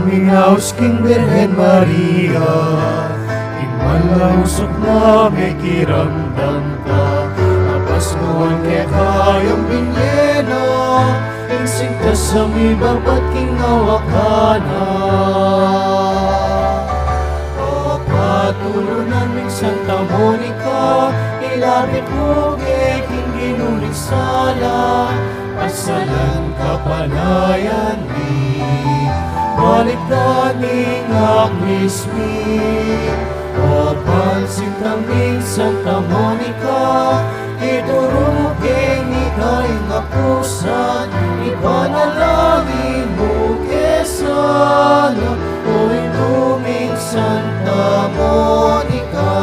Minaus King Birhen Maria, imanlausok na may kiramdam ka. Napaskuhan kaya kayang binyena, insigtas sa mibabat king awakana. O patulunan ng Santa Monica, ilapit mo kay king ginuligsala, pasalan kapanayan ni balikdan ning akmismi. O pansin kaming Santa Monica, idurugin ikay nga pusan, ipanalangin mo kesana. O inuming Santa Monica,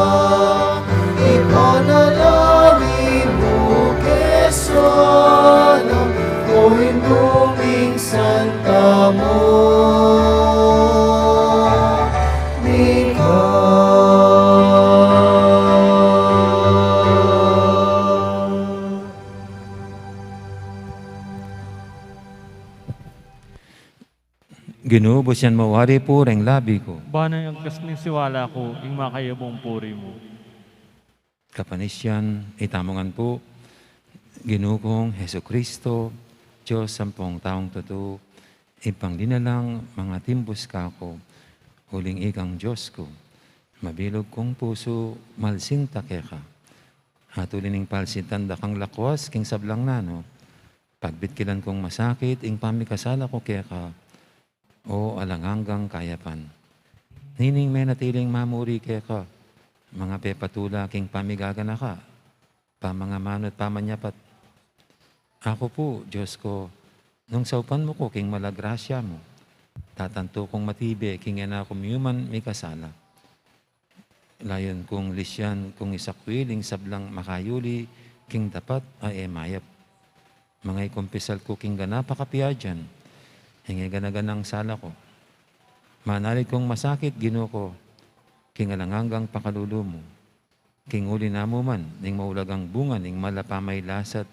ipanalangin mo kesana. O inuming Santa Monica. Ginubos yan mawari po reng labi ko. Banay ang kasning siwala ko, ing makayabong puri mo. Kapanisyan, itamongan po, Ginugong Heso Kristo, Diyos sampung taong totoo, ipang dinalang mga timbos kako, huling ikang Diyos ko, mabilog kong puso, malsing takeka, hatulining palsitan da kang lakwas, king sablang nano, pagbitkilan kong masakit, ing pamikasala ko keka, o alanganggang kayapan. Nining may natiling mamuri keka, mga pepatula king pamigagana ka, mga manot pamanyapat. Ako po, Diyos ko, nung saupan mo ko king malagrasya mo, tatanto kong matibe king ena kumyuman may kasala. Layon kong lisyan kung isakwiling sablang makayuli king dapat ay emayap. Mga ikumpisal ko king ganapakapiya dyan, hingi ganaganang sala ko. Manalig kong masakit gino ko, king alanganggang pakalulo mo. King uli na mo man, ning maulagang bunga, ning malapamay lasat,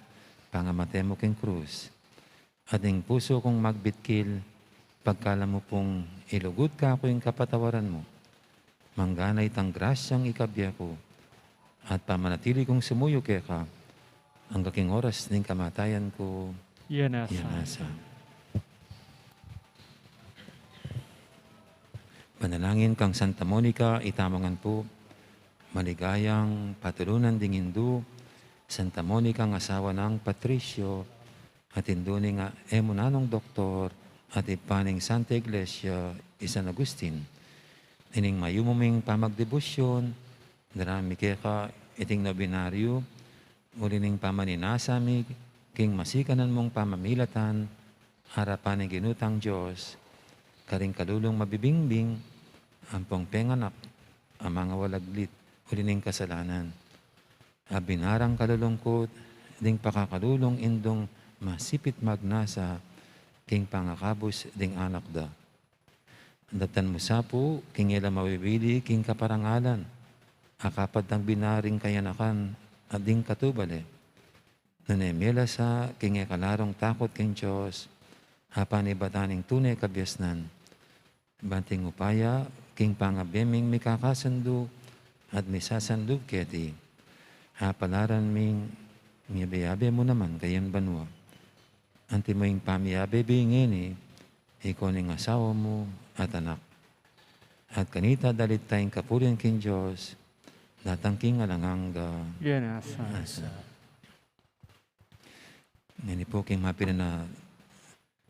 pangamate mo king krus. At ning puso kong magbitkil, pagkala mo pong ilugod ka ako yung kapatawaran mo. Mangganay tang grasyang ikabya ko, at pamanatili kong sumuyo kaya ka, ang kaking oras ning kamatayan ko, Yan asa. yanasa. Panalangin kang Santa Monica, itamangan po, maligayang patulunan ding Hindu, Santa Monica ang asawa ng Patricio, at Hindu nga emunanong doktor, at ipaning Santa Iglesia, San Agustin. Ining mayumuming pamagdebosyon, darami keka iting nobinaryo, ulining pamaninasami, king masikanan mong pamamilatan, harapan ng ginutang Diyos, karing kalulong mabibingbing, ampong penganak, ang mga walaglit, ulining kasalanan. Abinarang kalulungkot, ding pakakalulong indong masipit magnasa, king pangakabos ding anak da. Datan mo sa po, king ila mawibili, king kaparangalan, akapad ng binaring kayanakan, at ding katubale. Nanemela sa, king ekalarong takot king Diyos, hapan ibataning tunay kabyasnan. Banting upaya, king pangabeming mikakasando, at misasandog keti. Hapalaran ming miyabe mo naman kayan banwa. Anti mo yung pamiyabe bingini, ikaw ning asawa mo at anak. At kanita dalit tayong kapurian king Diyos, datang king alangangga. Yan asa. Ngani po king mapira na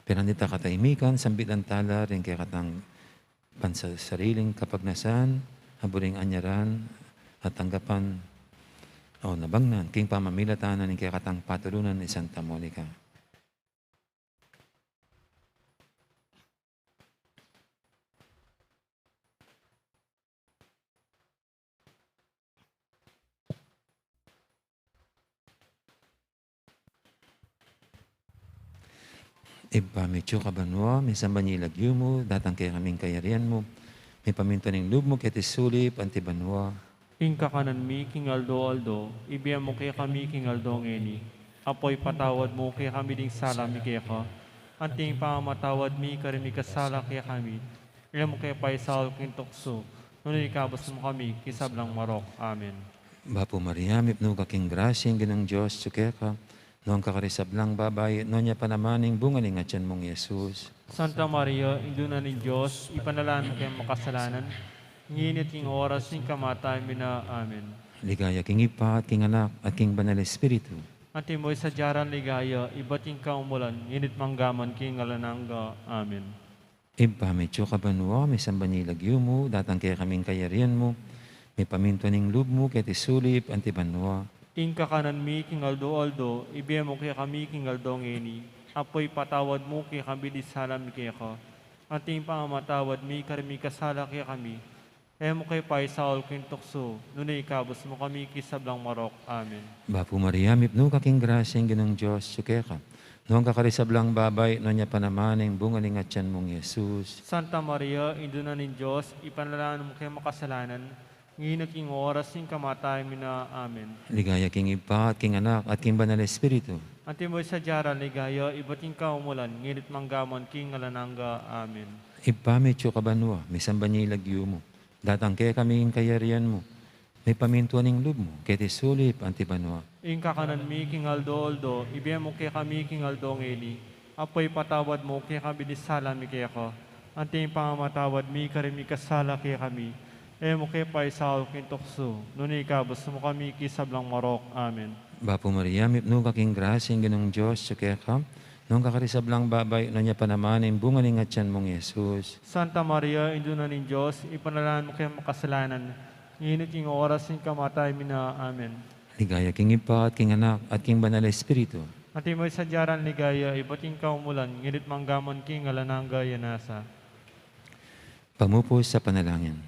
piranita kataimikan, sambitan tala, rin kaya katang pansasariling kapagnasan, haburing anyaran, at tanggapan, nabangnan, king pamamilatanan, rin kaya katang patulunan ni Santa Monica. Ipamitsyo ka banwa, may sambanyilagyo mo, datang kaya kaming kayarian mo, may paminto ng loob mo, kiti sulip, anti banwa. Ing kakanan mi, king aldo, ibiyan mo kaya kami, king aldo ngeni. Apoy patawad mo kaya kami ding sala mi kaya ka. Anting pangamatawad mi, karimi kasala kaya kami. Ilan mo kaya paisal king tukso. Nung ikabos mo kami, kisablang marok. Amen. Bapo Maria, mipno ka king grasyang ginang Diyos, sukya ka, noong kakarisablang babay, noon niya panamaning bunga ni ngatyan mong Yesus. Santa Maria, induna ni Diyos, ipanalaan mo kayong makasalanan, nginit king oras ning kamatayan mi na. Amen. Ligaya king Ipa, at king Anak, at king Banal Espiritu. Ante mo'y sa jaran ligaya, ibating ka umulan, nginit manggaman king alanangga. Amen. Ipamitsyo ka banwa, may sambanyilagyo mo, datang kaya kaming kayarian mo, may paminto ng loob mo, kaya tisulip, anti banwa. Ing kakanan mi, king aldo, ibiyan mo kaya kami, king aldo ngeni. Apoy patawad mo kaya kami di salam kaya ka. Ating pangamatawad mi, karimi kasala kaya kami. Kaya mo kay paisaol king tukso, nunay ikabos mo kami kisablang marok. Amen. Bapo Maria, mipno ka king grasyang ginang Diyos, sukya ka. Noong kakarisablang babay, noon niya panamaning bunga ni ngatyan mong Yesus. Santa Maria, induna ni Diyos, ipanalaan mo kayo makasalanan, nginit king oras ning kamatayan mi na. Amen. Ligaya king Ipa, at king Anak, at king Banal Espiritu. Antimoy sa jaran ligaya, ibating ka umulan, ngilit manggamon king alananga. Amen. Ipamit kabanwa, may sambanyilag mo. Datang kaya kaming kayarian mo. May pamintuan ng loob mo, kaya tisulip antibanwa. Ing kakanan mi king aldo, ibiyam mo kaya kami king aldo ngeni. Apoy patawad mo kaya kami disala mi kaya ko. Anting pangamatawad mi karimi kasala kaya kami. Mo kaya pa isaw kintokso. Nuni ikabos mo kami kisablang marok. Amen. Bapo Maria, mipno kaking grasya ng ginong Diyos, tsukya ka, nung kakarisablang babay, na niya pa naman, yung bunga ng atyan mong Yesus. Santa Maria, induna ng Diyos, ipanalaan mo kaya makasalanan. Nginit yung oras yung kamatay mina. Amen. Ligaya king Ipa at king Anak at king Banal na Espiritu. Antimoy sa jaran ligaya, ibating ka umulan, ngilit manggamon king alananga yanasa. Pamupos sa panalangin.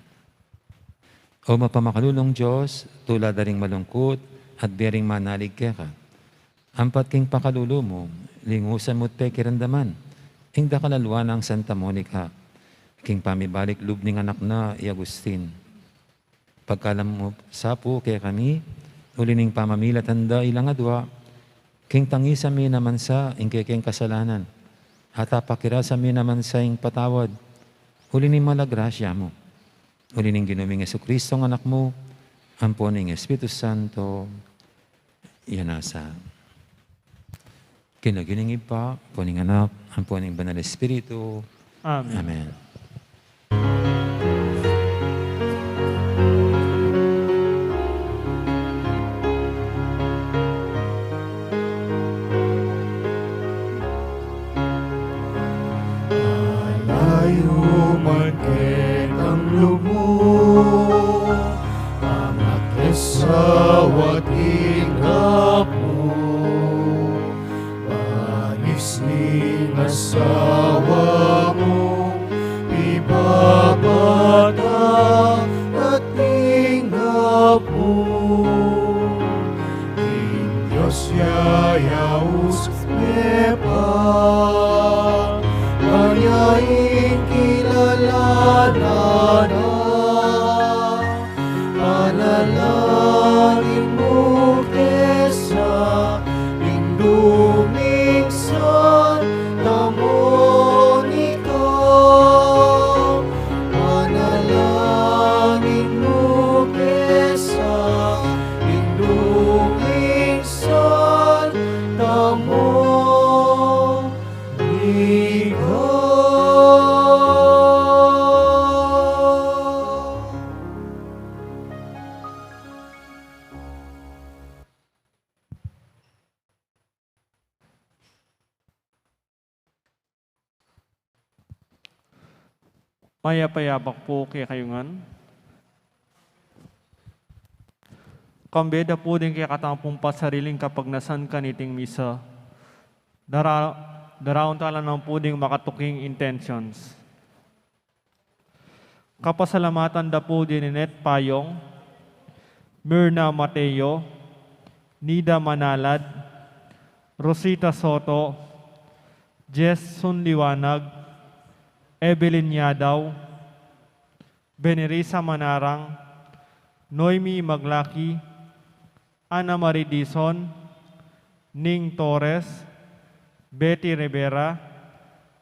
O mapamakalulong Diyos, tulad na ring malungkot at bering manalig ka. Ampat king pakalulo mo, lingusan mo't pe kirandaman. Ing dakalalwa ng Santa Monica, king pamibalik lub ning anak na i Agustin. Pagkalam mo sapo kaya kami, ulining pamamilat handa ilang adwa, king tangisa mi naman sa ing king kasalanan, at apakira sa mi naman sa ing patawad, ulining malagrasya mo. Ulining ginuming Jesucristo ang anak mo, amponing Espiritu Santo, yanasa. Kinagining Ipa, poning anak, amponing Banal Espiritu. Amen. Amen. Alayo man kitang lumo, amakesawat ingap mo, panis ning asawa mo, ibabata at ingap mo. Ing Diyos yayaus mepa, Kanyain kilala na, panalangin mo kesa induming Santa Monica. Panalangin mo kesa induming Santa Monica. Maya-payabak po kaya kayungan. Kambeda po din kaya katampong pasariling kapag nasan kaniting misa. Daraon tala ng puding makatuking intentions. Kapasalamatan da po din ni Net Payong, Myrna Mateo, Nida Manalad, Rosita Soto, Jess Sunliwanag, Evelyn Yadaw, Benerisa Manarang, Noemi Maglaki, Ana Marie Dison, Ning Torres, Betty Rivera,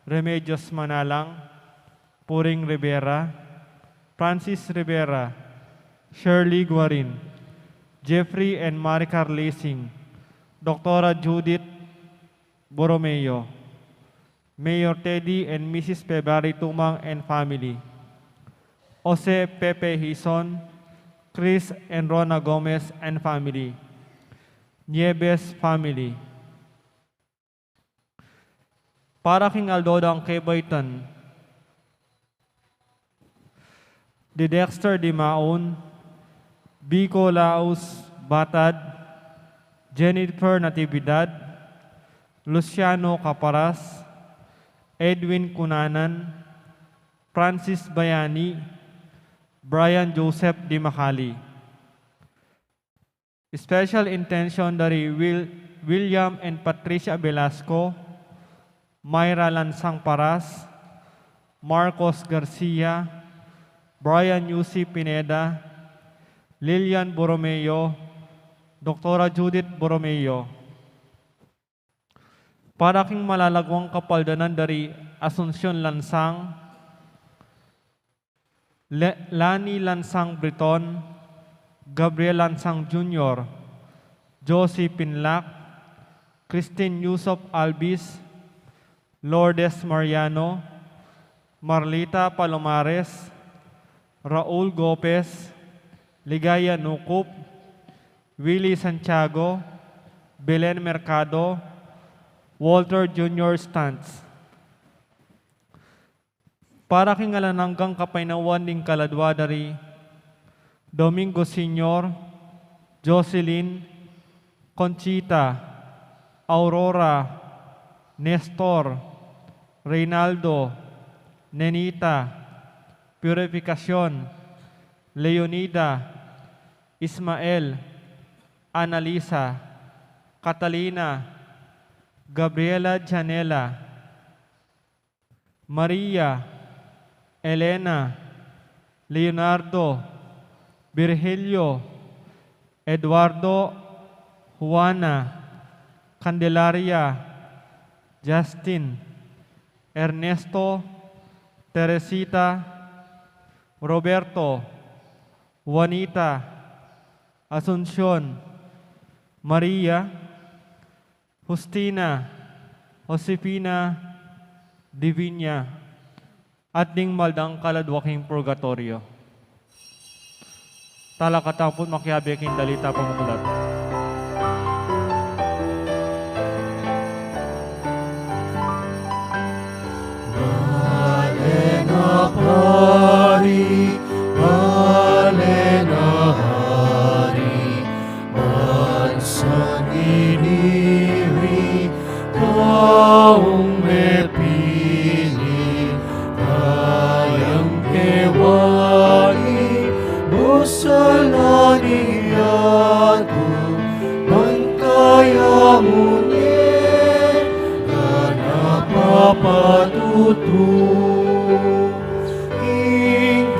Remedios Manalang, Puring Rivera, Francis Rivera, Shirley Guarin, Jeffrey and Maricar Lacing, Dr. Judith Borromeo, Mayor Teddy and Mrs. Pebari Tumang and family, Jose Pepe Hison, Chris and Rona Gomez and family, Nieves family. Para king Aldodang Kebaytan, Di Dexter Di Maun, Biko Laos Batad, Jennifer Natividad, Luciano Caparas, Edwin Cunanan, Francis Bayani, Brian Joseph Di Macali. Special intention dari William and Patricia Velasco, Myra Lansang Paras, Marcos Garcia, Brian Yusi Pineda, Lilian Borromeo, Dr. Judith Borromeo. para king malalagwang kapaldanan dari Asunsyon Lansang, Lani Lansang Briton, Gabriel Lansang Jr., Josie Pinlac, Christine Yusuf Albis, Lourdes Mariano, Marlita Palomares, Raul Gopez, Ligaya Nukup, Willie Santiago, Belen Mercado, Walter Jr. Stantz. Para king alananggang kapainawan ding kaladwa dari Domingo Senior, Jocelyn, Conchita, Aurora, Nestor, Reynaldo, Nenita, Purificación, Leonida, Ismael, Analisa, Catalina, Gabriela Janela, Maria, Elena, Leonardo, Virgilio, Eduardo, Juana, Candelaria, Justin, Ernesto, Teresita, Roberto, Juanita, Asuncion, Maria, Justina, Josefina, Divina, at ding maldang kaladwaking purgatorio. Talakatapon makiabeking dalita pamukulat. Alena Hari, Alena Hari, Mansan Iniwi, Kaung Mepili, Kayang Kewali, Busalani Yatu, Mantaya Munye, Ganapa Patutu.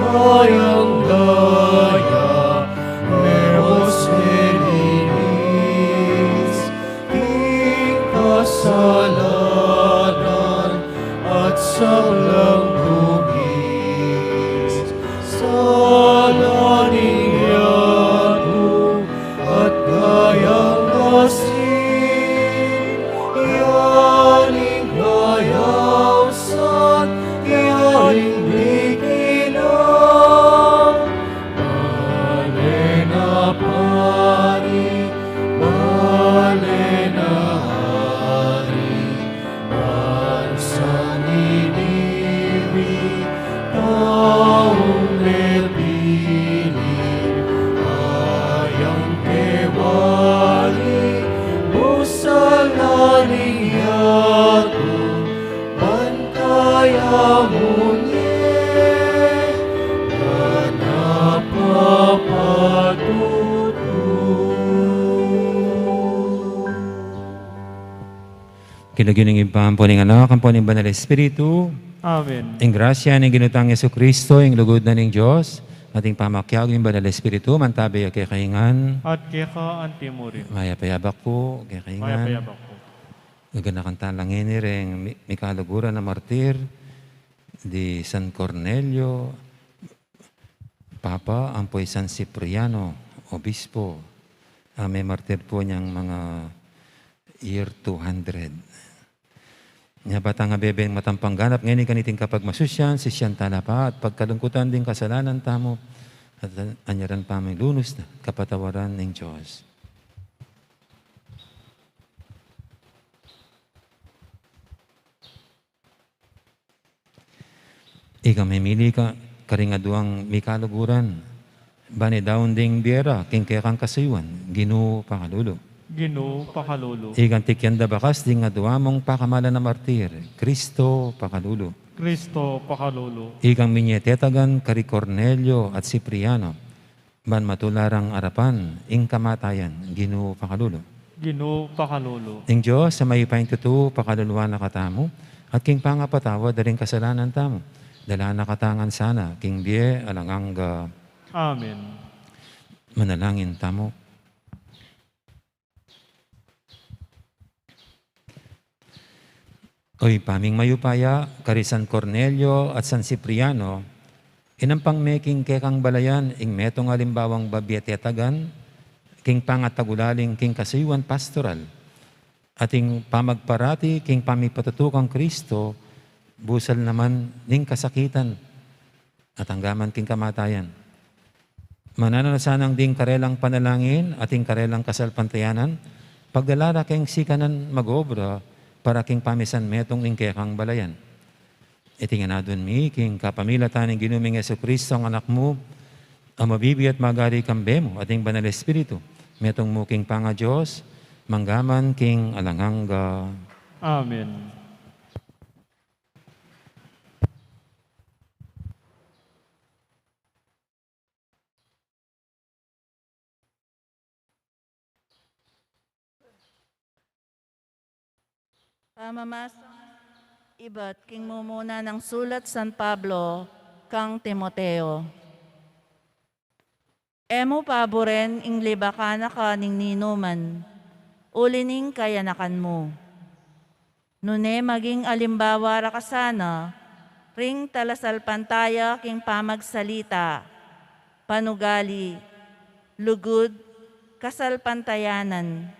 Kayang daya, Meros Helinis, kasalanan at sablang dugis, salaning yatu at kayang asin, yaling kayawsan, yaling bikilang, Malena Pari, Malena Hari, Mansan Iniwi, Taong Mepili, Ayang Kewali, Busalaning Yatu, Pantaya Munye, Kinagining impampo ng anak, ang po ng Banal Espiritu, Amen. ang grasya ng ginutang Yesu Kristo, ang lugod na ng Diyos, ating pamakyag ng Banal Espiritu, mantabay kay kaingan, At keka antimurin. maya payabak po, kay Maya kaingan, payabak po. gaganakantan lang ini rin, may kaluguran na martir, di San Cornelio, Papa, ang po San Cipriano, Obispo, may martir po niyang mga year 200. Nya batang nga bebeng matampang ganap ngayon kaniting kapag masusyan, sisyan talapa at pagkalungkutan din kasalanan tamo at anyaran pa may lunos na kapatawaran ng Diyos. Ika memili ka karingaduang may kaluguran. Bani daon ding biera, king kaya kang kasayuan, Ginoo Pangalulo. Ginoo pakalolo. Ikan tikyanda bakas ding aduwa mong pakamala na martir, Kristo Pakalulo. Kristo pakalolo. Ikang minyetetagan kari Cornelio at Cipriano, ban matularang arapan, ing kamatayan, Ginoo Pakalulo. Ginoo pakalolo. Ing Diyos sa may paintutu pakaluluwa na katamo, at king pangapatawa da rin kasalanan tamo. Dala na katangan sana, king biye alanganga. Amen. Manalangin tamo. Oy, paming mayupaya, kari San Cornelio at San Cipriano, inampang meking kekang balayan, ing metong alimbawang babietetagan, king pangatagulaling king kasayuan pastoral, ating pamagparati king pamipatutukang Kristo, busal naman ning kasakitan, at hanggaman king kamatayan. Mananalasanang ding karelang panalangin, ating karelang kasalpantayanan, pagdalala keng sikanan magobra, para king pamisan metong ning kekang balayan. Itingan na dun mi, king kapamilatan ng ginuming Yesu Kristo ang anak mo, ang mabibi at magari kambemo, ating banal espiritu, metong mo king panga Diyos, manggaman king alanghangga. Amen. Pamamasang iba't king mumuna ng sulat San Pablo kang Timoteo. Emo paboren ing libakana ka ning ninuman, ulining kayanakan mo. Nune maging alimbawa ra kasana, ring talasalpantaya king pamagsalita, panugali, lugod, kasalpantayanan,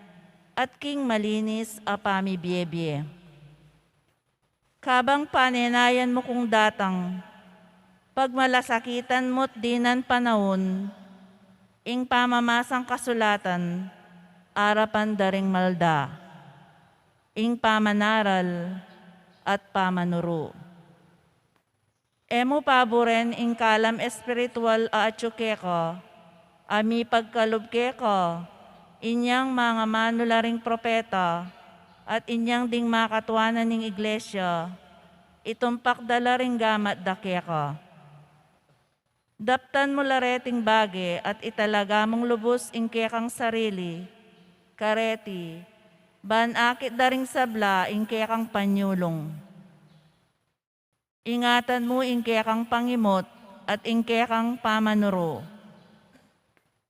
at king malinis a pamibiyebye. Kabang panenayan mo kung datang, pagmalasakitan mo't dinan panahon, ing pamamasang kasulatan, arapan daring malda, ing pamanaral at pamanuro. Emo paboren ing kalam espiritual a atsuke ko, ami pagkalubke ko, inyang mga manularing propeta at inyang ding makatuanan ning iglesia, itumpak dala ring gamat dake ko. Daptan mo lareting bage at italaga mong lubos ing kekang sarili, kareti, banakit daring sabla ing kekang panyulong. Ingatan mo ing kekang pangimot at ing kekang pamanuro.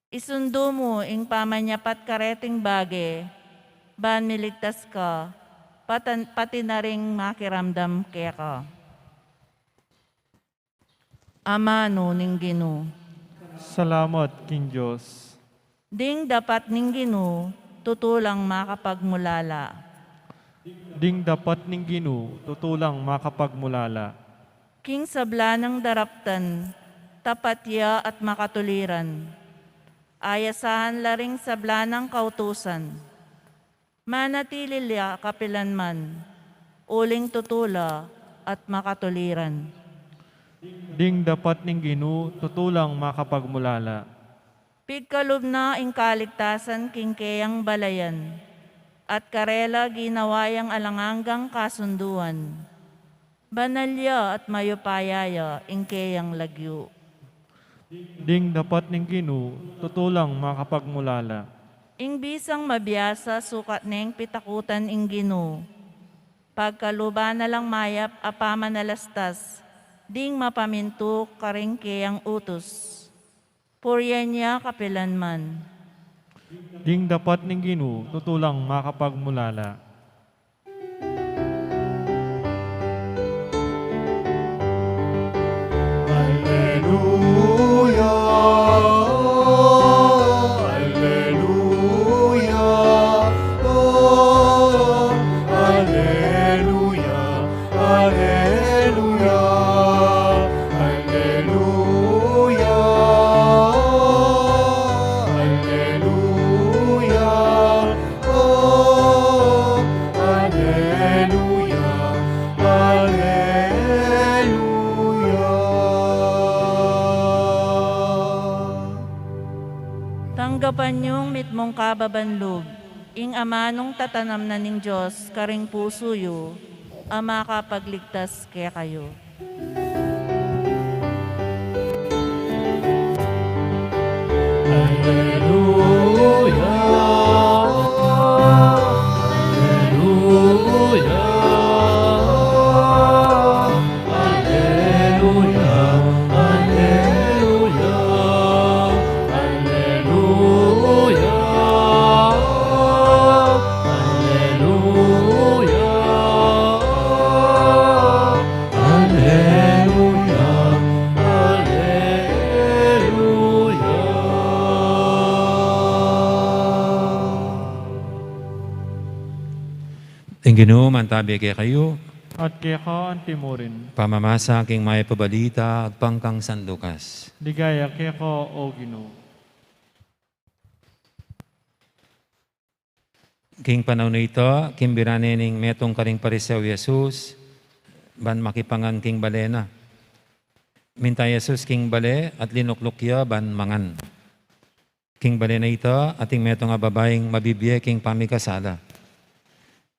Isundo mo ing pamanyapat kareting bage, ban miligtas ka, pati na ring makiramdam kaya ka. Amano ning Ginoo. Salamat, King Diyos. Ding dapat ning Ginoo, tutulang makapagmulala. Ding dapat ning Ginoo, tutulang makapagmulala. King sabla ng daraptan, tapatya at makatuliran. Ayasahan laring sabla ng kautusan. Manatililya kapilanman, uling tutula at makatuliran. Ding dapat ning Ginoo, tutulang makapagmulala. Pigkalob na ing kaligtasan king keyang balayan, at karela ginawayang alanganggang kasunduan. Banalya at mayupayaya ing keyang lagyo. Ding dapat ning Ginoo, tutulang makapagmulala. Ing bisang mabiyasa sukat neng pitakutan ing Ginoo. Pagkaluba na lang mayap apama nalastas, ding mapaminto karing keyang utos. Puryan niya kapilanman. Ding dapat ning Ginoo, tutulang makapagmulala. Alleluia, alleluia, oh, alleluia, alleluia, alleluia, alleluia, oh, alleluia, alleluia. Tanggapan niyong mitmong kababanlog, ing amanong tatanam na ning Diyos, karing puso yu, ama kapagligtas kaya kayo. Alleluia, alleluia, alleluia, alleluia, alleluia, alleluia, Ginoo, mantabi kay kayo, at kaya ka ang timurin. pamamasa king may pabalita, agpangkang San Lucas. Ligaya kaya ka, O Ginoo. King panahon na ito, kimbirane ning metong karing pariseo Jesus, ban makipangan king balena. Minta Jesus king bale at linuklukya ban mangan. King balena ito, ating metong nga babaeng mabibye king pamikasala.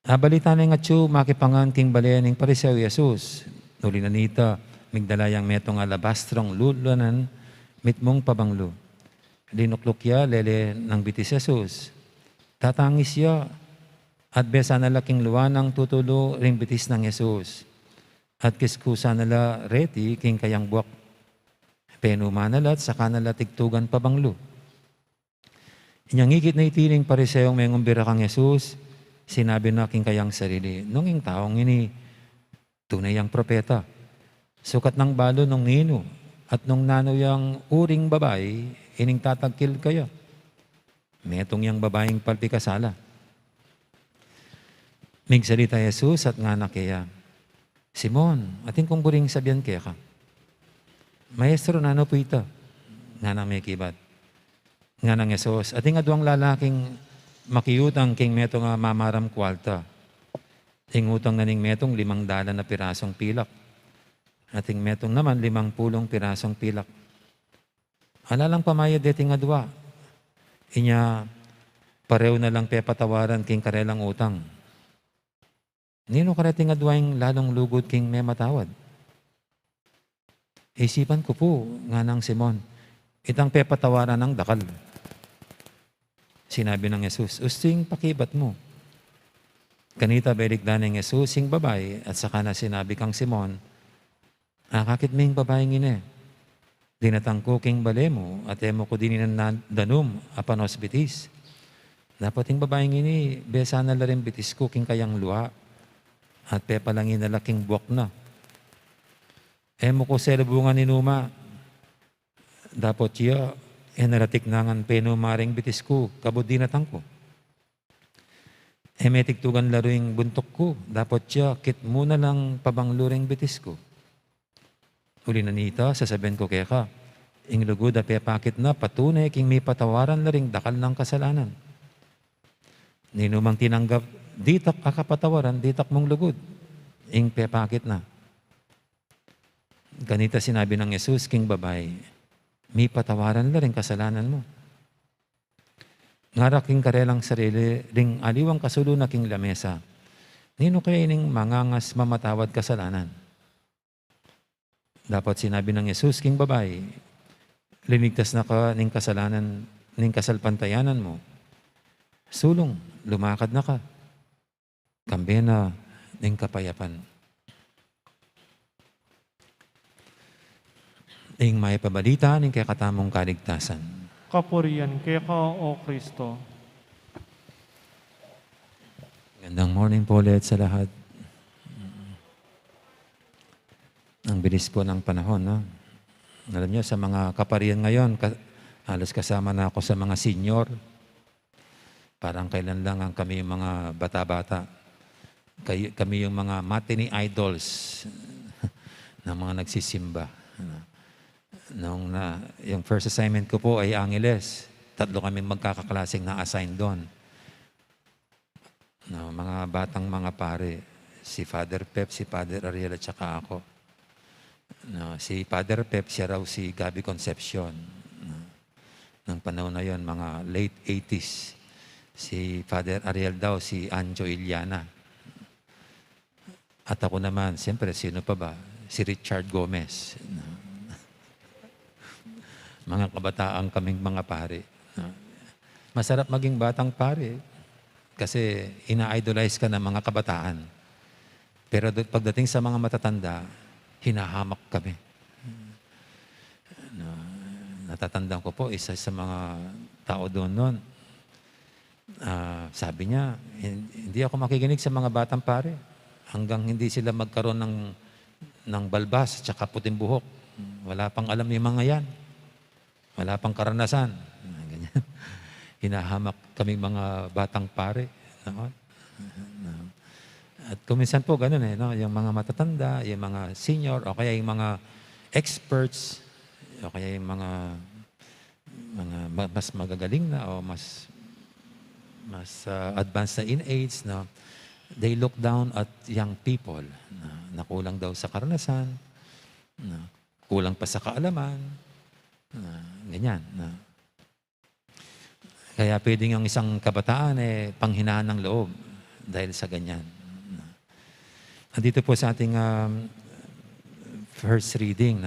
Balita na nga tsu, makipangan king bale ning pariseo Jesus. Nuli na nito, migdalayang metong alabastrong lulanan, mitmong pabanglo. Linuklukya lele ng bitis Jesus. Tatangis siya at besa na laking luwan ang tutulo ring bitis ng Jesus. At kiskusa nala reti king kayang buwak. Penumanalat sa kanala tigtugan pabanglo. Inyang higit na itiling pariseong may ngumbira kang Jesus, sinabi na king kayang sarili, nung ing taong ini, tunay ang propeta. Sukat ng balo nung nino, at nung nano yang uring babae, ining tatagkil kayo. Metong yang babaeng palpikasala. Migsalita Jesus at nga na kaya, Simon, ating kong buring sabihan kaya ka. Maestro, nano po ito? Nga na may kibat. Nga ng Jesus, ating aduang lalaking makiyutang king meto nga mamaram kwalta. Ingutang na ning metong 500 na pirasong pilak. Ating metong naman 50 pirasong pilak. Alalang pamayad deting adwa. Inya pareho na lang pepatawaran king karelang utang. Nino karating adwaing lalong lugod king may matawad. Isipan ko po nga ng Simon, itang pepatawaran ng dakal. Sinabi ng Jesus, usting pakibat mo. Kanita belikda ng Jesus, sing babae, at saka na sinabi kang Simon, kakit ming babaeng ine, dinatangko king bale mo, at emo ko dininan danum, apan hospitis. Dapat yung babaeng ini, besa na la rin bitis ko king kayang luha, at pepalangin na laking buwak na. Emo ko selubungan ni Numa, dapat siya, naratik nangan peno maring bitis ko, kabod dinatang ko. May tigtugan laruing buntok ko, dapat siya, kit muna lang pabangluring bitis ko. Uli na nita, sasabihin ko kaya ka, ing lugod a pepakit na patunay king may patawaran laring dakal ng kasalanan. Ninumang tinanggap, ditak akapatawaran, ditak mong lugod, ing pepakit na. Ganita sinabi ng Jesus, king babae, may patawaran na rin kasalanan mo. Ngaraking karelang sarili, ring aliwang kasulo na king lamesa. Nino kaya ining mangangas mamatawad kasalanan? Dapat sinabi ng Jesus, king babae, linigtas na ka ning kasalanan, ning kasalpantayanan mo. Sulong, lumakad na ka. Kambe na ning kapayapan. Ing may pabalita ning kay katamong kaligtasan. Kapurian kaya ka, O Kristo. Gandang morning po ulit sa lahat. Ang bilis po ng panahon, no? Alam niyo, sa mga kaparian ngayon, halos kasama na ako sa mga senior. Parang kailan lang ang kami yung mga bata-bata. Kami yung mga matinee idols na mga nagsisimba. Yung first assignment ko po ay Angeles. 3 kami magkakaklaseng na-assign doon. Mga batang mga pare. Si Father Pep, si Father Ariel at saka ako. Si Father Pep, siya raw si Gabi Concepcion. Nang panahon na yon, mga late 80s. Si Father Ariel daw, si Anjo Iliana. At ako naman, siyempre, sino pa ba? Si Richard Gomez. Mga kabataan kaming mga pare. Masarap maging batang pare kasi ina-idolize ka ng mga kabataan. Pero pagdating sa mga matatanda, hinahamak kami. Natatandaan ko po, isa sa mga tao doon noon, sabi niya, hindi ako makikinig sa mga batang pare hanggang hindi sila magkaroon ng balbas at saka puting buhok. Wala pang alam yung mga yan. Wala pang karanasan. Ganyan. Hinahamak kaming mga batang pare. At kuminsan po ganun no? Yung mga matatanda, yung mga senior, o kaya yung mga experts, o kaya yung mga mas magagaling na o mas advanced na in age, no? They look down at young people na kulang daw sa karanasan, na kulang pa sa kaalaman, ganyan. Kaya pwedeng ang isang kabataan panghinaan ng loob dahil sa ganyan. Dito po sa ating first reading,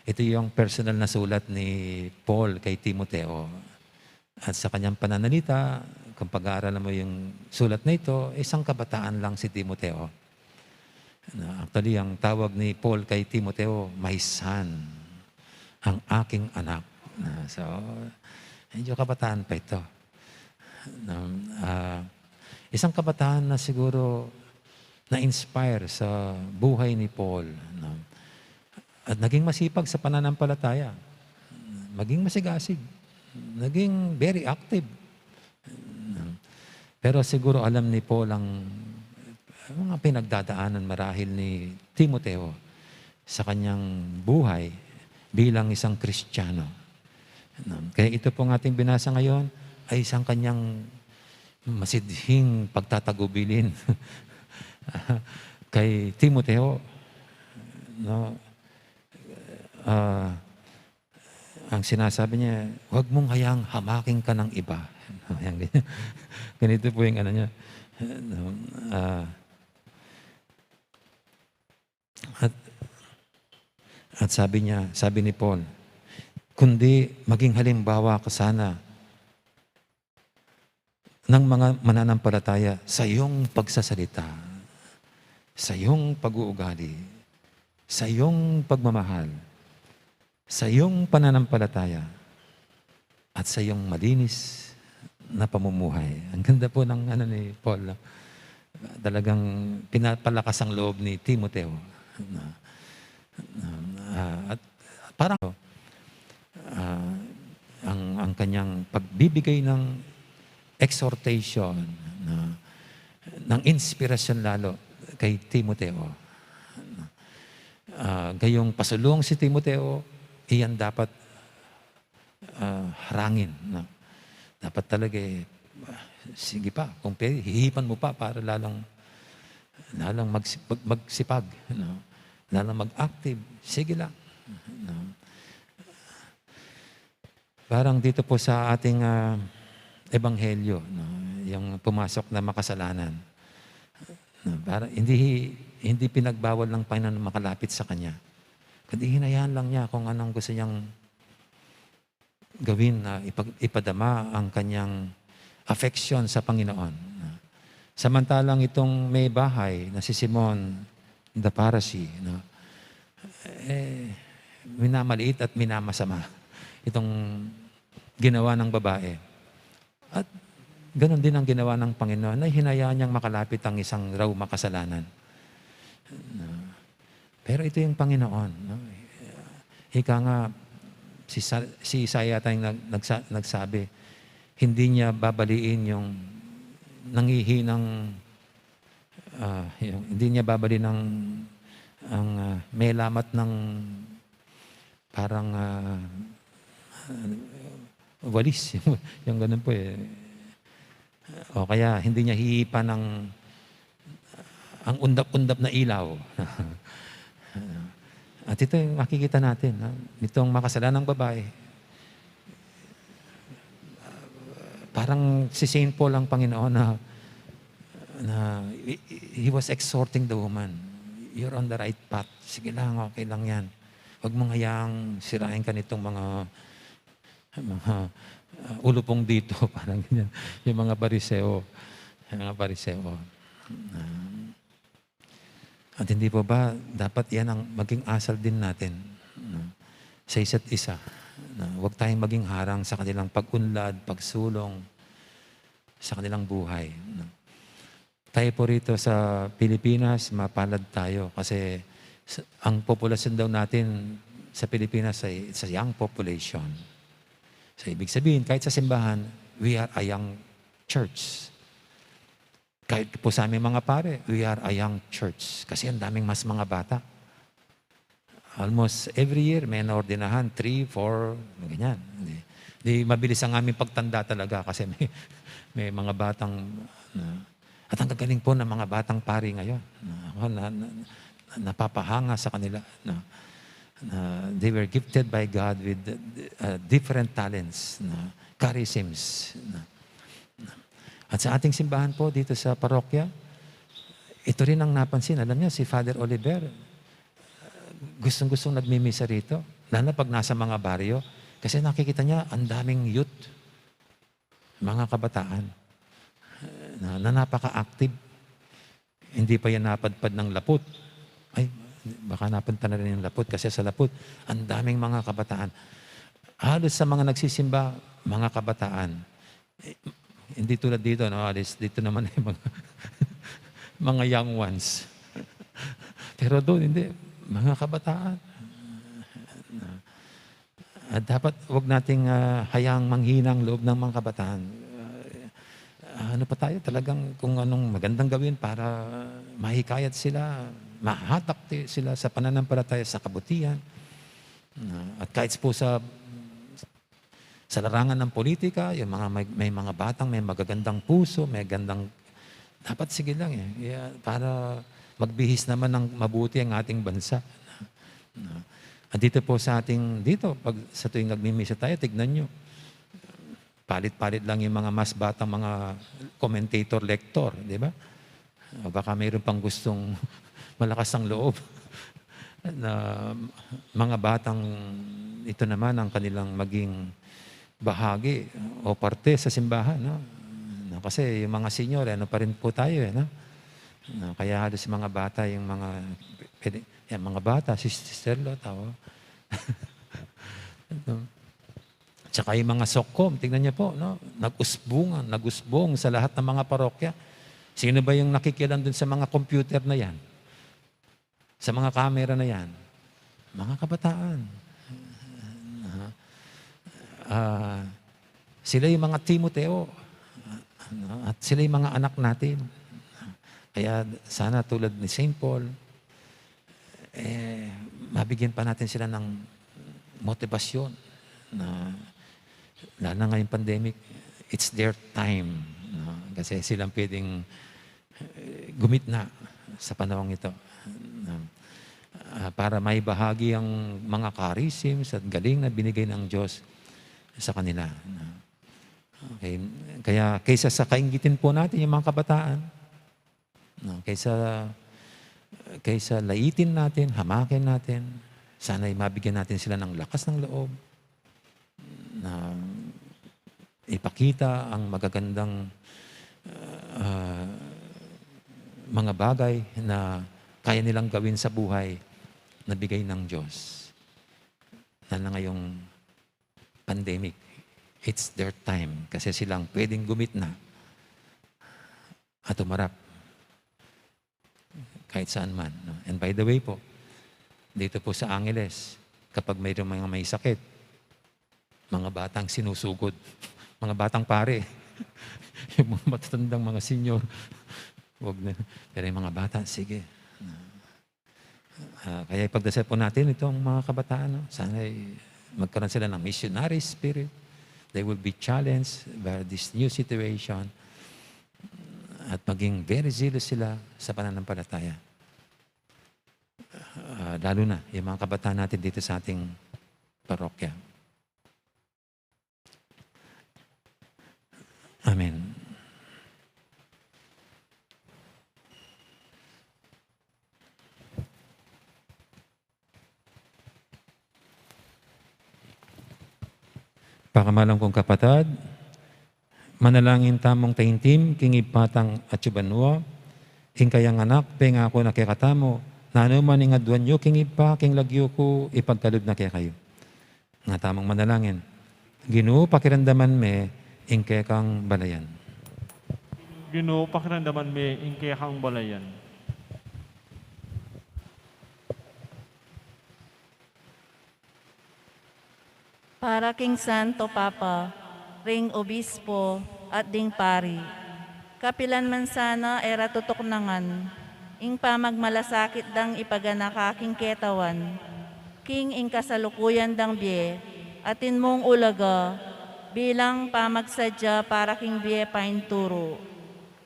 ito yung personal na sulat ni Paul kay Timoteo. At sa kanyang pananalita, kung pag-aaralan mo yung sulat na ito, isang kabataan lang si Timoteo. Actually, ang tawag ni Paul kay Timoteo, my son, ang aking anak. So, medyo kabataan pa ito. Isang kabataan na siguro na-inspire sa buhay ni Paul. At naging masipag sa pananampalataya. Maging masigasig. Naging very active. Pero siguro alam ni Paul ang mga pinagdadaanan marahil ni Timoteo sa kanyang buhay bilang isang Kristiyano. Kaya ito pong ating binasa ngayon ay isang kanyang masidhing pagtatagubilin kay Timoteo. Ang sinasabi niya, huwag mong hayang hamaking ka ng iba. Ganito po yung ano niya. At sabi niya, sabi ni Paul, kundi maging halimbawa ka sana ng mga mananampalataya sa iyong pagsasalita, sa iyong pag-uugali, sa iyong pagmamahal, sa iyong pananampalataya, at sa iyong malinis na pamumuhay. Ang ganda po ng ni Paul. Talagang pinapalakas ang loob ni Timoteo. At parang ang kanyang pagbibigay ng exhortation, ng inspirasyon lalo kay Timoteo. Gayong pasulong si Timoteo, iyan dapat harangin. Dapat talaga sige pa, kung pwede, hihipan mo pa para lalong magsipag, lalong mag-active. Sige lang. Parang dito po sa ating ebanghelyo, yung pumasok na makasalanan. Parang hindi pinagbawal ng Panginoon makalapit sa Kanya. Kundi hinayaan lang niya kung anong gusto niyang gawin na ipadama ang Kanyang affection sa Panginoon. Samantalang itong may bahay na si Simon the Pharisee, minamaliit at minamasama itong ginawa ng babae. At ganon din ang ginawa ng Panginoon na hinayaan niyang makalapit ang isang raw makasalanan. Pero ito yung Panginoon. Ika nga, si Isaiah tayong nagsabi, hindi niya babaliin yung nangihinang, hindi niya babaliin ang may lamat ng parang walis. Yung ganun po O kaya hindi niya hihipan ang undap-undap na ilaw. At ito yung makikita natin, itong makasalanang babae. Parang si Saint Paul ang Panginoon na he was exhorting the woman. You're on the right path. Sige lang, okay lang yan. Huwag mong hayaang sirain ka nitong mga ulupong dito. Parang ganyan. Yung mga Pariseo. At hindi po ba, dapat yan ang maging asal din natin sa isa't isa. Huwag tayong maging harang sa kanilang pag-unlad, pagsulong sa kanilang buhay. Tayo po rito sa Pilipinas, mapalad tayo kasi ang populasyon daw natin sa Pilipinas ay it's a young population. So ibig sabihin, kahit sa simbahan, we are a young church. Kahit po sa aming mga pare, we are a young church. Kasi ang daming mas mga bata. Almost every year, may naordinahan, 3, 4, ganyan. Di mabilis ang aming pagtanda talaga kasi may mga batang, at ang gagaling po ng mga batang pari ngayon. Napapahanga sa kanila. They were gifted by God with different talents, charisms. At sa ating simbahan po dito sa parokya, ito rin ang napansin. Alam niyo, si Father Oliver, gustong-gustong nagmimisa rito. Lalo pag nasa mga baryo. Kasi nakikita niya, ang daming youth, mga kabataan, na napaka-active. Hindi pa yan napadpad ng lapot. Ay, baka napunta na rin yung lapot. Kasi sa lapot, ang daming mga kabataan. Halos sa mga nagsisimba, mga kabataan. Hindi tulad dito, no? Dito naman ay mga, mga young ones. Pero doon, hindi. Mga kabataan. At dapat wag nating hayaang manghinang loob ng mga kabataan. Ano pa tayo talagang kung anong magandang gawin para mahikayat sila, mahatak sila sa pananampalataya sa kabutihan. At kahit po sa larangan ng politika, yung mga may mga batang may magagandang puso, may gandang, dapat sige lang para magbihis naman ng mabuti ang ating bansa. At dito po sa pag sa tuwing nagmimisa tayo, tignan nyo, palit-palit lang yung mga mas batang mga commentator, lector, di ba? O baka mayroon pang gustong malakas ang loob na mga batang ito naman ang kanilang maging bahagi o parte sa simbahan. No? Kasi yung mga senior, ano pa rin po tayo. No? Kaya halos mga bata, yung mga bata, Sister Lot, tsaka yung mga sokkom, tingnan niyo po, no? nag-usbong sa lahat ng mga parokya. Sino ba yung nakikialam dun sa mga computer na yan? Sa mga camera na yan? Mga kabataan. Sila yung mga Timoteo. At sila yung mga anak natin. Kaya sana tulad ni St. Paul, mabigyan pa natin sila ng motivasyon na lalo na ngayong pandemic, it's their time. No? Kasi silang pwedeng gumitna sa panahong ito. Para may bahagi ang mga charisms at galing na binigay ng Diyos sa kanila. Okay. Kaya kaysa sa kainggitin po natin yung mga kabataan, kaysa laitin natin, hamakin natin, sana'y mabigyan natin sila ng lakas ng loob, na ipakita ang magagandang mga bagay na kaya nilang gawin sa buhay na bigay ng Diyos. Na ngayong pandemic, it's their time kasi silang pwedeng gumitna at umarap kahit saan man. No? And by the way po, dito po sa Angeles, kapag mayroong mga may sakit, mga batang sinusugod, mga batang pare, yung mga matatandang mga senior, wag na. Pero yung mga bata, sige. Kaya ipagdasal po natin itong mga kabataan. No? Sana magkaroon sila ng missionary spirit. They will be challenged by this new situation at maging very zealous sila sa pananampalataya. Lalo na yung mga kabataan natin dito sa ating parokya. Amen. Pakamalang kong kapatad, manalangin tamong taintim, kingib patang at yubanwa, kayang anak, penga ako nakikatamo, na anuman ingadwan nyo, kingib pa, king lagyo ko, ipagkalod na kaya kayo. Nga tamang manalangin. Ginoo, pakiramdaman me, ingke kang balayan. Ginoo, pakiramdaman me, ingke kang balayan. Para King Santo Papa, ring obispo at ding pari, Kapilan man sana era tutok nangan, ing pamagmalasakit dang ipaganak aking ketawan, king ing kasalukuyan dang biye, atin mong ulaga, bilang pamagsadya para king biye painturo,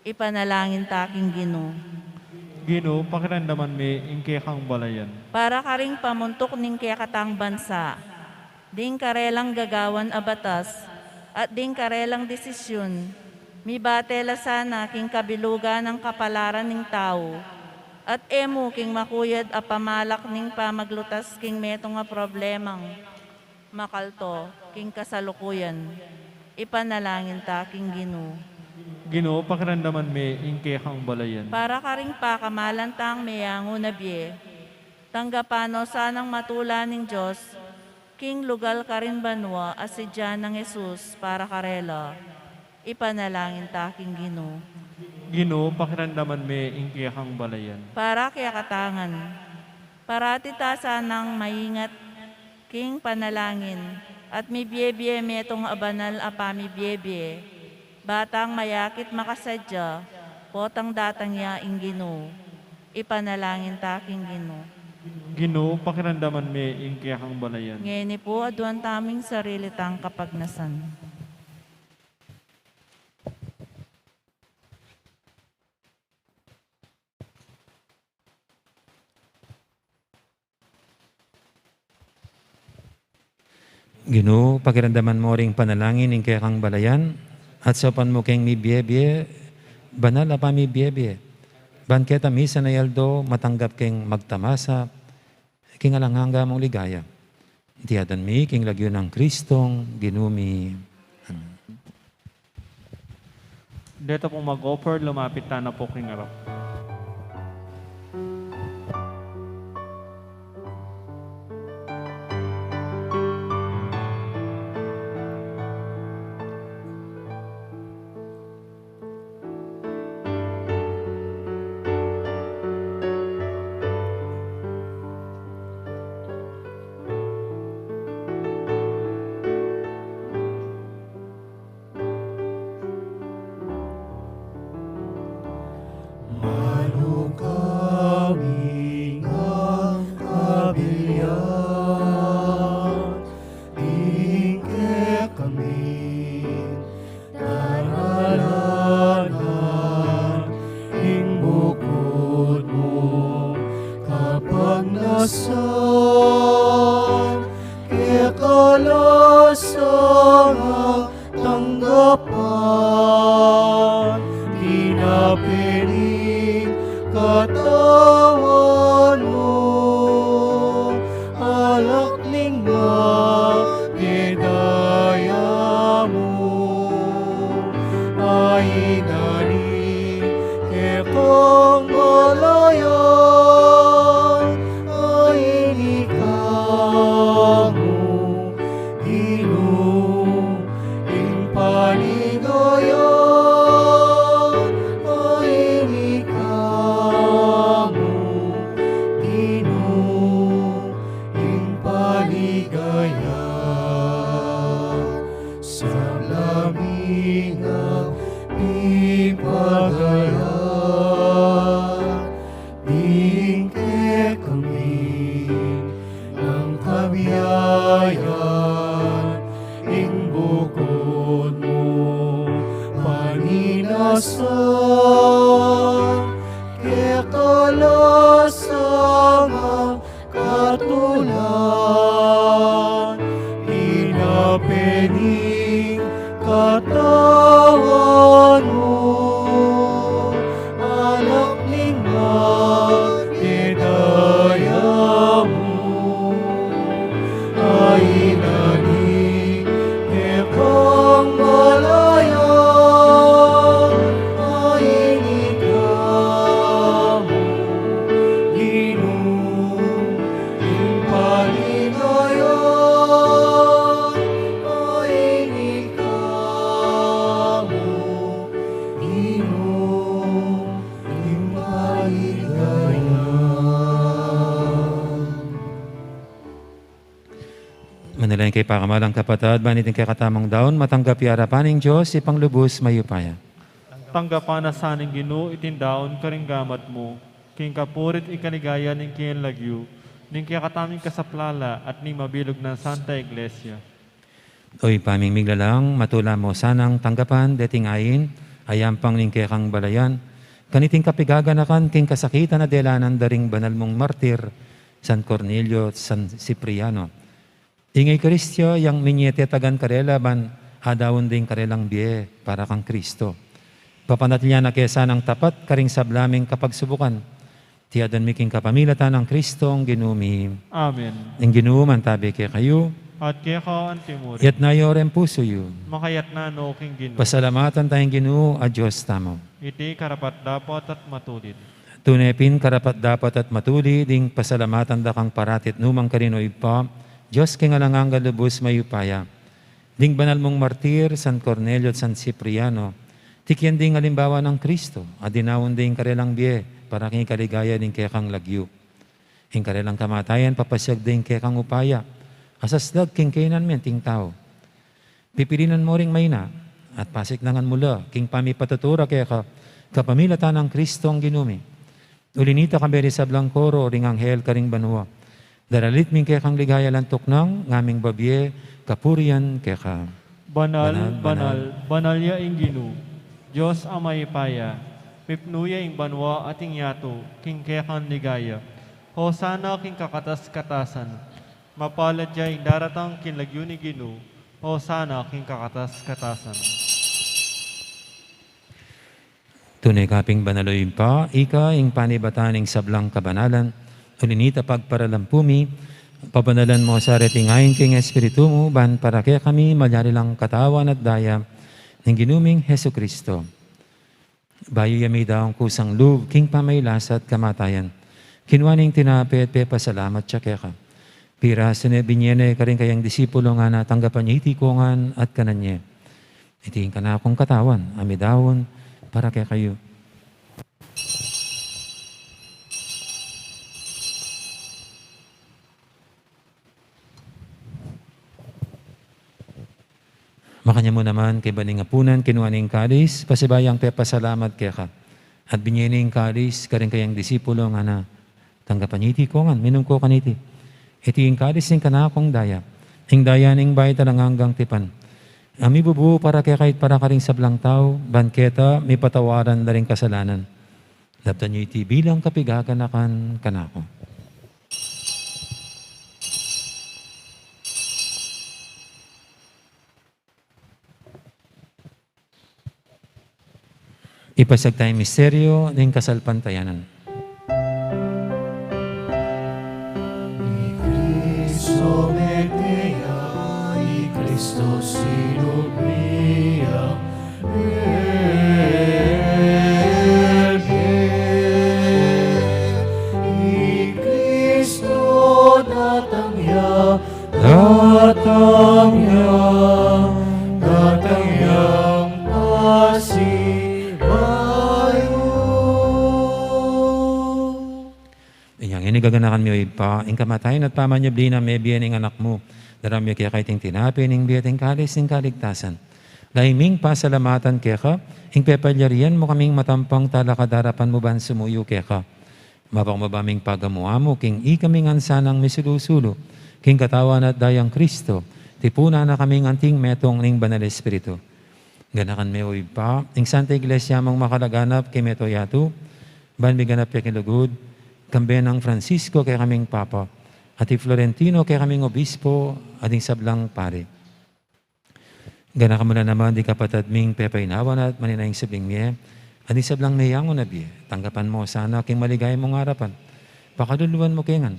ipanalangin taking Ginoo. Ginoo, pakiramdaman mi ingke kang balayan. Para karing pamuntok ning kaya katang bansa, ding karelang gagawan a batas, at ding karelang desisyon, mi batela sana king kabilugan ng kapalaran ning tao, at emo king makuyad a pamalak ning pamaglutas king metong nga problemang makalto king kasalukuyan. Ipanalangin ta king Ginoo. Ginoo, pakiramdaman mi ingke kang balayan. Para karing pakamalan tang mayango na biye, tanggapano sanang matula ning Diyos, king lugal karin banwa asidya ng Jesus para karela. Ipanalangin ta king Ginoo. Ginoo, pakiramdaman mi ingke kang balayan. Para kaya katangan, parati ta sanang maingat king panalangin, at mi biye-biye metong abanal apami biye-biye, batang mayakit makasadya, potang datang ya ing Ginoo. Ipanalangin ta king Ginoo. Ginoo, pakiramdaman mi ingke kang balayan. Ngayon po, aduan taming sarili tang kapagnasan. Ginoo, pakiramdaman mo ring panalangin ing kaya kang balayan, at sa panmukeng mi biye-biye, banal apa mi biye-biye. Ban kita misa na yaldo, matanggap keng magtamasa, king alanghanga mong ligaya. Tiyadan mi, king lagyo ng Kristong, ginumi. Dito pong mag-offer, lumapit ta na po king arap. Manalangin kay pakamalang kapatid, banitin kay katamang daon, matanggap yung harapan ng Diyos, ipanglubos mayupaya. tanggapan na saning Ginoo itindaon karinggamat mo, king kapurit ikaligaya ning kiyan lagyo, ning kaya kataming kasaplala at ning mabilog ng Santa Iglesia. Oy pamimiglalang matula mo sanang tanggapan detingayin ayampang ning kekang balayan kaniting kapigaganakan king kasakitan na delanan daring banal mong martir San Cornelio at San Cipriano. Ingay Kristyo yang minyete tagan karela ban hadawon ding karelang biye para kang Kristo. Papanatliya na kesa ng tapat karing sablaming kapagsubukan. Tiyadan miking kapamilatan ng Kristo ang ginumi. Amen. Ang ginuman tabi kay kayo. At kaya ka ang timuri, Yat na yorem puso yu. makayat na no king Ginoo, Pasalamatan tayong Ginoo a Diyos tamo. iti karapat dapat at matulid. Tunepin karapat dapat at matuli ding pasalamatan da kang paratit numang karinoy pa. Diyos king alangang galubos mayupaya. Ding banal mong martir San Cornelio at San Cipriano. Tikyan ding alimbawa ng Kristo. Adinawon ding karelang biye para king kaligaya ding kekang lagyo. Ing karelang kamatayan papasyag ding kekang upaya. Asasdag king kainan men ting tao. Pipilinan mo ring mayna at pasiknangan mula king pamipatutura kaya kapamilatan ng Kristo ang ginumi. Ulinita kamberi sa blangkoro ring anghel karing banwa. Daralit ming kaya kang ligaya lantok ng ngaming babye kapurian kaya ka. Banal, Banal, banal, banal ya ing Ginoo, Diyos ang mayipaya, pipnuya ing banwa ating yato, king kekan ligaya. Hosana king kakatas-katasan, mapalad ya ing daratang kinlagyo ni Ginoo, hosana king kakatas-katasan. Tunay kaping banaloy pa, ika ing panibataning sablang kabanalan, ulinita pagparalampumi, pabanalan mo sa retingayin king Espiritu mo, ban para kaya kami malyari lang katawan at daya ng ginuming Heso Kristo. Bayo yami daw ang kusang loob, king pamaylas at kamatayan. Kinwaning tinapit, pasalamat siya kaya ka. Pira sinebinyene ka rin kayang disipulo nga na tanggapan niya itikongan at kananye. Itiin ka na akong katawan, amidawon, para kaya kayo. Makanya mo naman kay baning apunan, kinuaning kalis, pasibayang pasalamat kaya ka. At binyening kalis, karing kayang disipulo nga na tanggapan niya itikongan, minum ko kaniti. Itiin kalis ning kanakong daya. Ing daya ning bayta ng hanggang tipan. Ami bubu para kaya kahit para karing sablang tao, banketa, may patawaran na rin kasalanan. Laptan niyo iti bilang kapigaganakan kanako. Ipasag tayong misteryo ng kasalpantayanan. Cristo Medea, y Cristo Sinubria, el bien, y Cristo datangya, datangya, datangyang pasibayo. Inyang inigaganakan mo pa, ing kamatayan at pamanyabli na may biyan ing anak mo. Darami kaya kaiting tinapin, ing biyating kalis, ing kaligtasan. Laiming pasalamatan kaya ka, ing pepalyarian mo kaming matampang talakadarapan mo ban sumuyo kaya ka. Mapang mabaming pagamuha mo, king ikaming ansanang misulusulo, king katawan at dayang Kristo, tipuna na kaming anting metong ning banal Espiritu. Ganakan may pa, ing Santa Iglesia mong makalaganap kay Meto Yatu, ban biganap kay kilugod, kambe ng Francisco kay kaming Papa, at Florentino kay kaming Obispo, ating sablang pare. Gana ka muna naman di kapatad ming pepainawan at maninayang sabling miye, ating sablang nayangon na biye, tanggapan mo sana king maligay mong harapan. Pakaduluan mo kengan,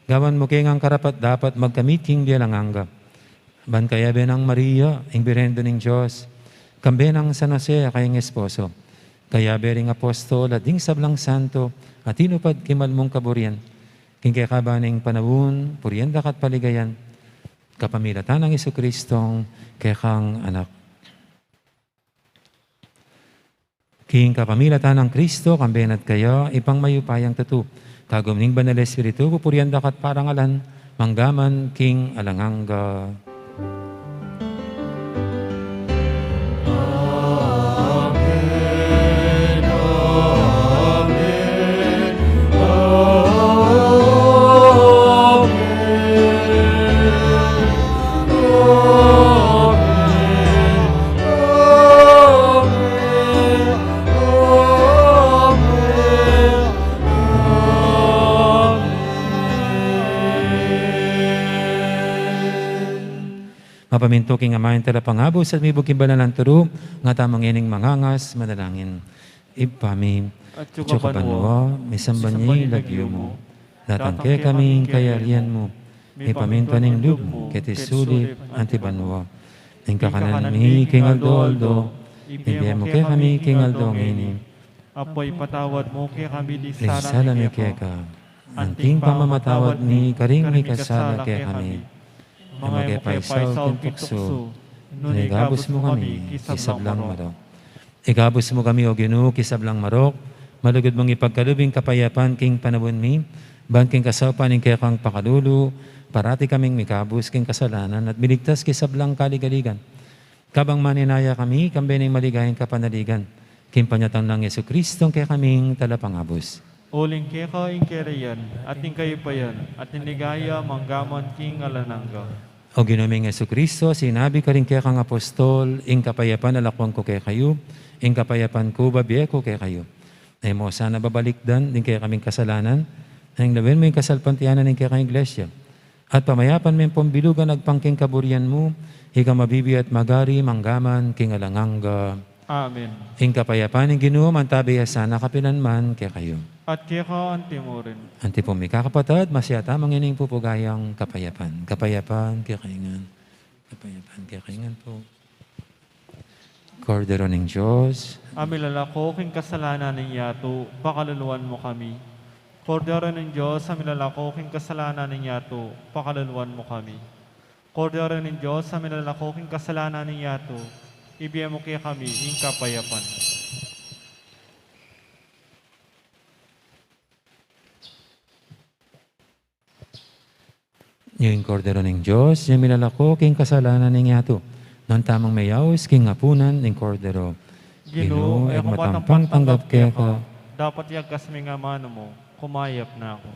gawan mo kengang karapat dapat magkamit king bialanganga. Ban kaya benang Maria, ing birhendo ning Diyos, kambe ng San Jose kayang esposo, kaya bering apostol at ding sablang santo, at inupad kimal mong kaburian, king kaya kabaning panawun, purienda kat paligayan, kapamilatan ng Jesucristong kaya kang anak. King kapamilatan ng Kristo, kambenat kayo, ipang mayupayang tatu, kagumning banal Espiritu, pupurienda kat parangalan, manggaman king alanganga. Amen. Mapaminto king amayin tala pangabos at may buking banalan turo, nga tamang ining mangangas, manalangin. Ipami, At Chukapanwa, misambanyi lagyo mo. Datangke kaming kayarian mo. Ipaminto ning lub mo, ketisuli, antibanwa. Ing kakanan mi king aldo-aldo, ibiyem mo kaya kami king aldo ngini. Apoy patawad mo kaya kami di Lisala mi kaya ka. Anting pamamatawad mi, karing mi kasala kaya kami. Mga paisaw kintukso, nigabos mo kami, kisablang marok. Igabos mo kami o Ginoo, kisablang marok, malugod mong ipagkalubing kapayapan king panabon mi, bangking kasapan ing kaya kang pakalulo, parati kaming mikabos king kasalanan at biligtas kisablang kaligaligan. Kabang maninaya kami, kambening maligayang kapanaligan, king panyatang ng Yesu Kristong kaya kaming talapangabos. Uling kaya ka ing kerayan, ating kayo pa yan, at niligaya manggaman king alanangga. O Ginoong Yesu Kristo, sinabi ka rin kaya kang apostol, ing kapayapan alakwang ko kaya kayo, ing kapayapan ko babiye ko kaya kayo. Ay mo sana babalikdan, din kaya kaming kasalanan, ang lawin mo yung kasalpantianan ng kaya kang iglesia. At pamayapan mo yung pambilugan agpangking kaburian mo, ika mabibi at magari, manggaman, king alanganga. Amen. Ing kapayapan ng Ginoo, mantabiya sana kapilanman kaya kayo. At kaya ka anti mo rin. Anti po may kakapatad, masyata mangining pupugayang kapayapan. Kapayapan, kaya kaingan. Kapayapan, kaya kaingan po. Cordero ng Diyos, Amilalako king kasalanan ng yato, pakaluluan mo kami. Kordero ng Diyos, amilalako king kasalanan ng yato, pakaluluan mo kami. Kordero ng Diyos, amilalako king kasalanan ng yato, ibigay mo kaya kami ing kapayapan. yung Cordero ng Diyos, yung milalako king kasalanan ng yato. Non tamang mayaws king apunan ng Cordero. Ginoo, ay kung matampang tanggap kaya ka. dapat yagas mi nga mano mo, kumayap na ako.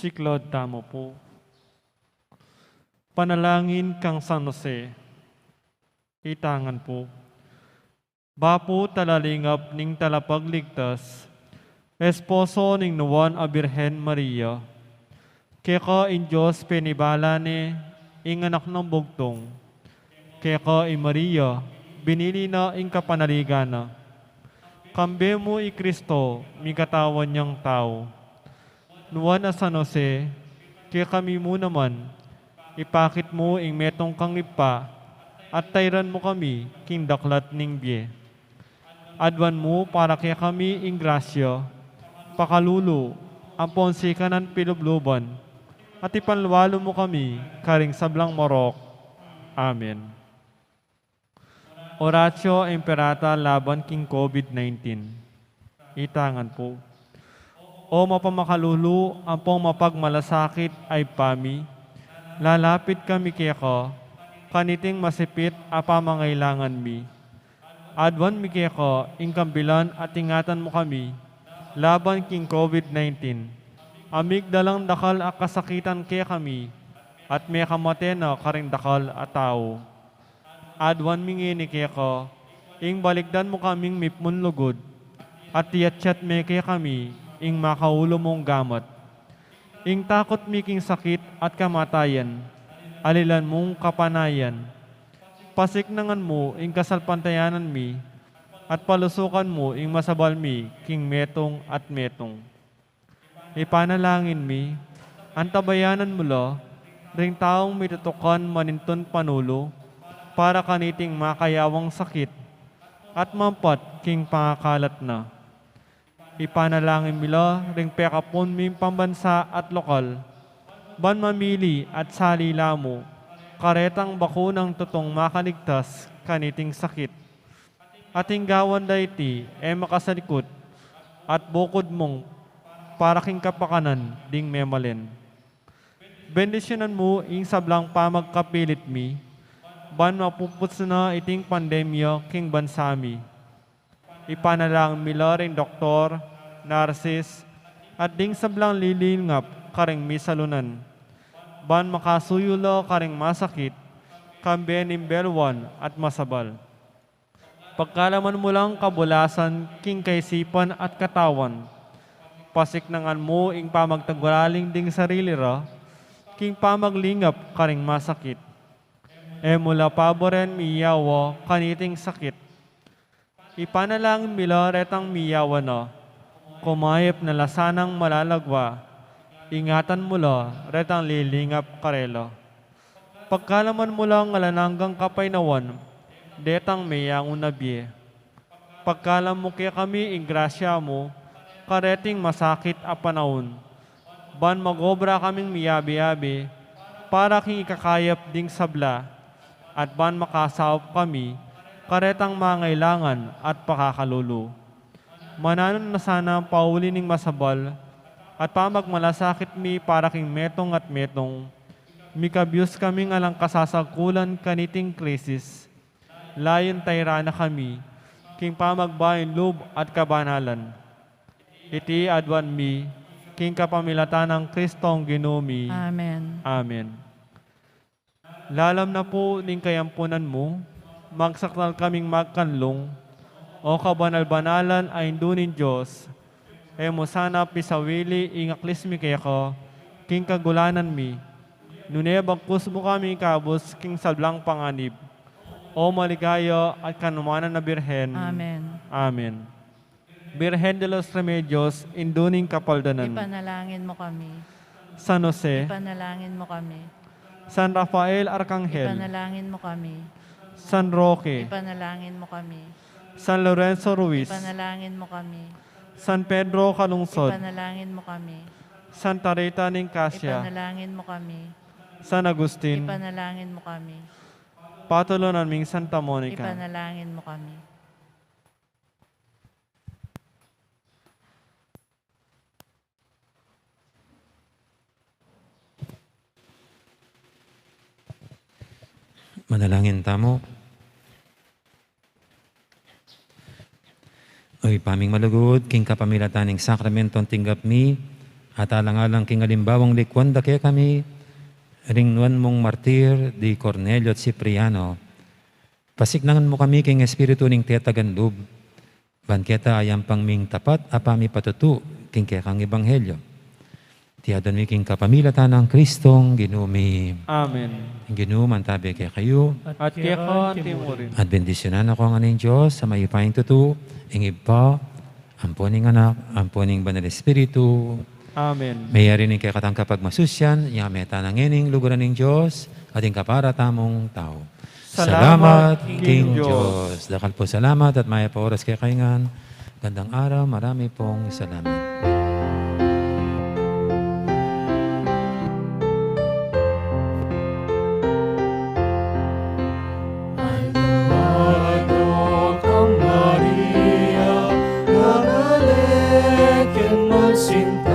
Siklod tamo po. Panalangin kang San Jose. Itangan po. Bapo talalingap ning talapagligtas, esposo ning nuwan a Birhen Maria. Keka in Diyos penibala ni ing anak ng bugtong. Keka in Maria, binili na ing kapanaligana. Kambe mo i Kristo, mi katawan niyang tao. Nuwan a San Jose, kaya kami mo naman, ipakit mo ing metong kang ipa, at tayran mo kami king daklat ning biye. Adwan mo para kaya kami ing grasya, pakalulo, ang ponsikanan pilubluban, at ipanluwalo mo kami karing sablang morok. Amen. Oratio Imperata laban king COVID-19. Itangan po. O mapamakalulu, ang pong mapagmalasakit ay pami, lalapit kami keko, kaniting masipit apamangailangan mi. Adwan mi keko, ingkambilan at ingatan mo kami, laban king COVID-19. Amig dalang dakal a kasakitan kaya kami, at may kamate na karing dakal a tao. Adwan mingini keko, ing baligdan mo kaming mipmun lugod, at tiyat-tiyat me kaya kami, ing makaulo mong gamat. Ing takot miking sakit at kamatayan, alilan mong kapanayan. Pasiknangan mo ing kasalpantayanan mi, at palusukan mo ing masabal mi king metong at metong. Ipanalangin mi, antabayanan mo lo, ring taong mitutukan maninton panulo, para kaniting makayawang sakit, at mampat king pangakalat na. Ipanalangin mila ring pekapon ming pambansa at lokal, ban mamili at salila mo, karetang bakunang tutong makaligtas kaniting sakit. Ating gawan dayti makasalikot, at bukod mong para king kapakanan ding memalen. Bendisyonan mo ing sablang pamagkapilit mi, ban mapuputs na iting pandemya king bansami. Ipanalangin mila ring doktor, narsis, at ding sablang lilingap karing misalunan. Ban makasuyulo karing masakit, kambenim belwan at masabal. Pagkalaman mo lang kabulasan king kaisipan at katawan, pasiknangan mo ing pamagtagwaraling ding sarili ra, king pamaglingap karing masakit. Mula paboren miyawa kaniting sakit. Ipanalangin mila retang miyawa na, kumayip na lasanang malalagwa, ingatan mo la retang lilingap karelo. Pagkalaman mo lang alananggang kapainawan, detang mayang unabye. Pagkalam mo kaya kami ing grasya mo, kareting masakit a panahon. Ban magobra kaming miyabi-yabi, para king ikakayap ding sabla, at ban makasawap kami, karetang mangailangan at pakakalulu. Mananon na sana ang pauli ning masabal, at pamagmalasakit mi para king metong at metong, mikabyos kaming alang kasasagkulan kaniting krisis. Layon tayrana kami, king pamagbayin loob at kabanalan. Iti adwan mi, king kapamilatan ng Kristong Ginoo mi. Amen. Amen. Lalam na po ning kayampunan mo, magsaktal kaming magkanlong, o kabanal-banalan ay indunin Diyos, mo sana pisawili ingaklis mi kaya ko, king kagulanan mi, nunebagkus mo kami kabos king sablang panganib, o maligaya at kanumanan na Birhen. Amen. Amen. Birhen de los Remedios, induning kapaldanan. Ipanalangin mo kami. San Jose, Ipanalangin mo kami. San Rafael Arcangel, Ipanalangin mo kami. San Roque, Ipanalangin mo kami. San Lorenzo Ruiz, Ipanalangin mo kami. San Pedro Calungsod, Ipanalangin mo kami. Santa Rita Nicasio, Ipanalangin mo kami. San Agustin, Ipanalangin mo kami. Patulo naming Santa Monica. Ipanalangin mo kami. Manalangin tamo. Oy, paming malugod, king kapamilataning sakramenton tinggap mi, At alang-alang king alimbawang likwanda kaya kami, ringnuan mong martir di Cornelio at Cipriano. Pasiknangan mo kami king Espiritu ning tetagan lub. Banketa ayam pang ming tapat apami patutu king kaya kang ebanghelyo. Tiyadan mi king kapamilatan ng Kristong ginumi. Amen. Ginuman tabi kaya kayo. At kaya ka timurin. At bendisyonan ako ang aning Diyos sa mayupaing tutu, ingib pa, amponing anak, amponing banal Espiritu. Amen. Mayari ning kaya katang kapag masusyan, yameta ng ining luguran ng Diyos, ating kapara tamong tao. Salamat, King King Diyos. Dakal po salamat at maya pa oras kay kaingan. Gandang araw, marami pong salamat. Aldo kang Maria, nangalek yan magsinta.